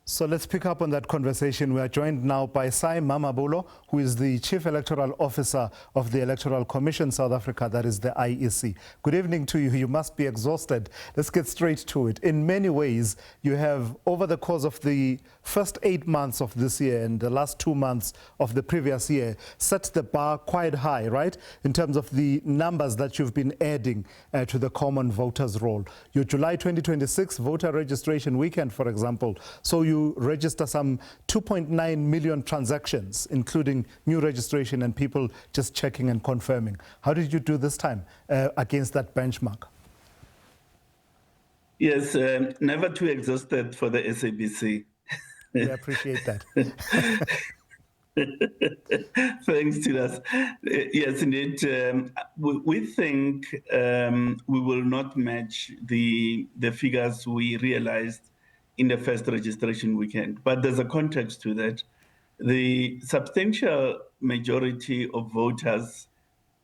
So let's pick up on that conversation. We are joined now by Sai Mamabulo, who is the Chief Electoral Officer of the Electoral Commission South Africa, that is the IEC. Good evening to you. You must be exhausted. Let's get straight to it. In many ways, you have, over the course of the first 8 months of this year and the last 2 months of the previous year, set the bar quite high, right, in terms of the numbers that you've been adding to the common voters roll. Your July 2026 voter registration weekend, for example, so you register some 2.9 million transactions, including new registration and people just checking and confirming. How did you do this time against that benchmark? Yes, never too exhausted for the SABC. We appreciate that. Thanks to us. Yes, indeed. We think we will not match the figures we realized in the first registration weekend. But there's a context to that. The substantial majority of voters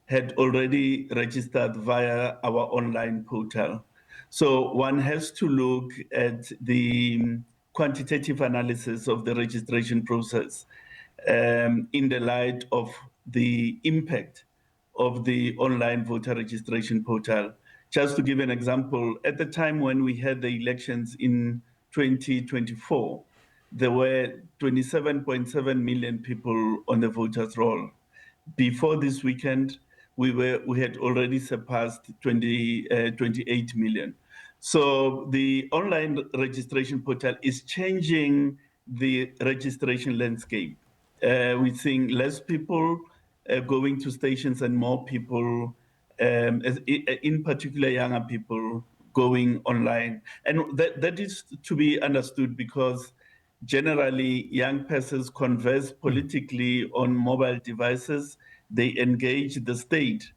had already registered via our online portal. So one has to look at the quantitative analysis of the registration process in the light of the impact of the online voter registration portal. Just to give an example, at the time when we had the elections in 2024, there were 27.7 million people on the voters roll. Before this weekend, we had already surpassed 28 million. So the online registration portal is changing the registration landscape. We're seeing less people going to stations and more people, in particular younger people, going online. And that is to be understood because generally young persons converse politically on mobile devices. They engage the state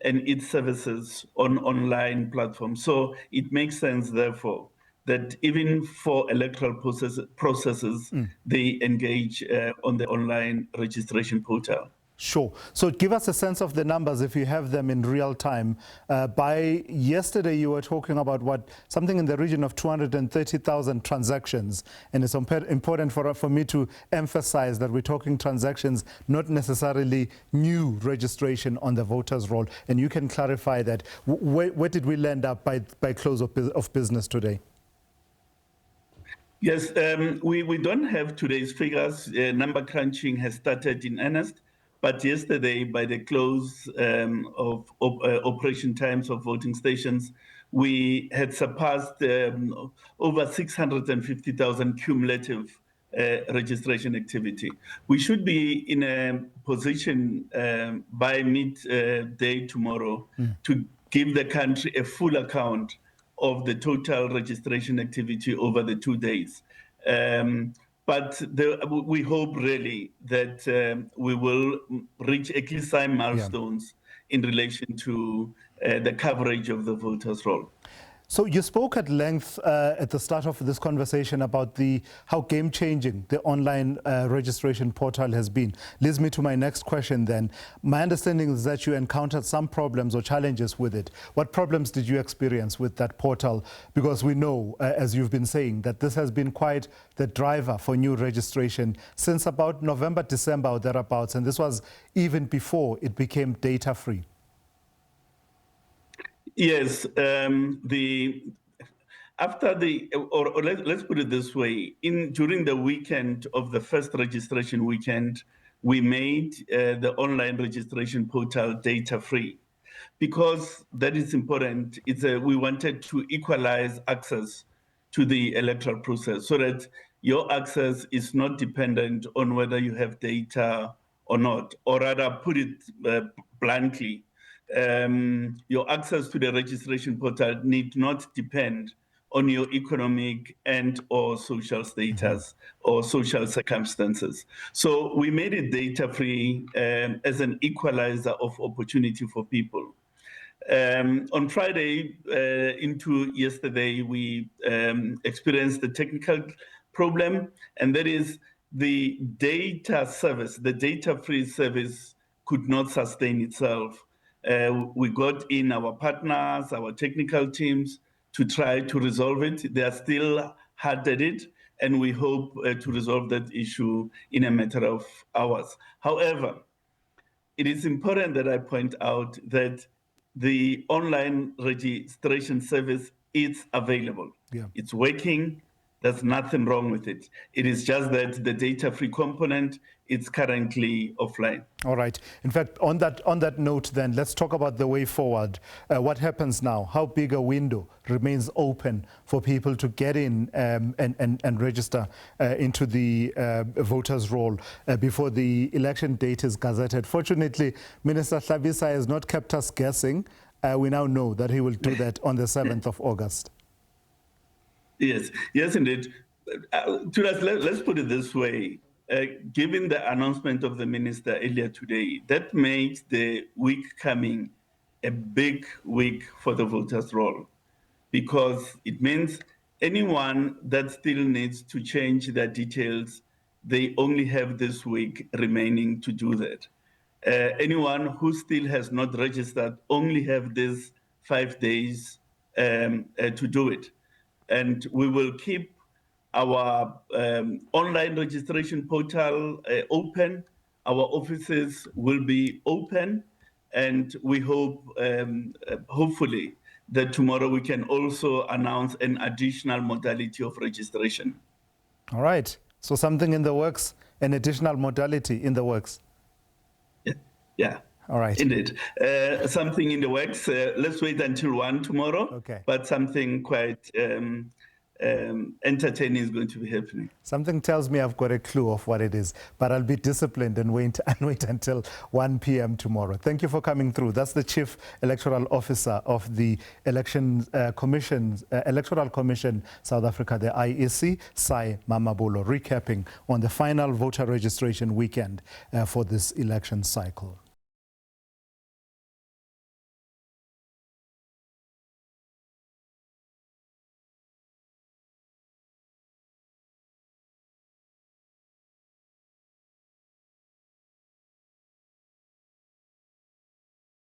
and its services on online platforms. So it makes sense, therefore, that even for electoral processes, they engage on the online registration portal. Sure. So give us a sense of the numbers if you have them in real time. By yesterday, you were talking about something in the region of 230,000 transactions. And it's important for me to emphasize that we're talking transactions, not necessarily new registration on the voters roll. And you can clarify that. Where did we land up by close of business today? Yes, we don't have today's figures. Number crunching has started in earnest. But yesterday, by the close of operation times of voting stations, we had surpassed over 650,000 cumulative registration activity. We should be in a position by midday tomorrow to give the country a full account of the total registration activity over the 2 days. But we hope really that we will reach at least some milestones in relation to the coverage of the voters' roll. So you spoke at length at the start of this conversation about how game-changing the online registration portal has been. Leads me to my next question then. My understanding is that you encountered some problems or challenges with it. What problems did you experience with that portal? Because we know, as you've been saying, that this has been quite the driver for new registration since about November, December or thereabouts, and this was even before it became data-free. Yes, let's put it this way. During the weekend of the first registration weekend, we made the online registration portal data-free because that is important. We wanted to equalize access to the electoral process so that your access is not dependent on whether you have data or not, or rather, put it bluntly, your access to the registration portal need not depend on your economic and or social status or social circumstances. So we made it data-free as an equalizer of opportunity for people. On Friday into yesterday, we experienced a technical problem, and that is the data service, the data-free service could not sustain itself. We got in our partners, our technical teams, to try to resolve it. They are still hard at it. and we hope to resolve that issue in a matter of hours. However, it is important that I point out that the online registration service is available. Yeah. It's working. There's nothing wrong with it. It is just that the data-free component is currently offline. All right. In fact, on that note, then let's talk about the way forward. What happens now? How big a window remains open for people to get in and register into the voters' roll before the election date is gazetted? Fortunately, Minister Hlabisa has not kept us guessing. We now know that he will do that on the 7th of August. Yes, indeed. Let's put it this way. Given the announcement of the minister earlier today, that makes the week coming a big week for the voters' roll, because it means anyone that still needs to change their details, they only have this week remaining to do that. Anyone who still has not registered only have these 5 days to do it. And we will keep our online registration portal open. Our offices will be open, and we hope, hopefully, that tomorrow we can also announce an additional modality of registration. All right. So something in the works, an additional modality in the works. Yeah. All right. Indeed. Something in the works. Let's wait until 1 tomorrow. Okay. But something quite entertaining is going to be happening. Something tells me I've got a clue of what it is, but I'll be disciplined and wait until 1 p.m. tomorrow. Thank you for coming through. That's the Chief Electoral Officer of the Electoral Commission South Africa, the IEC, Sai Mamabolo, recapping on the final voter registration weekend for this election cycle.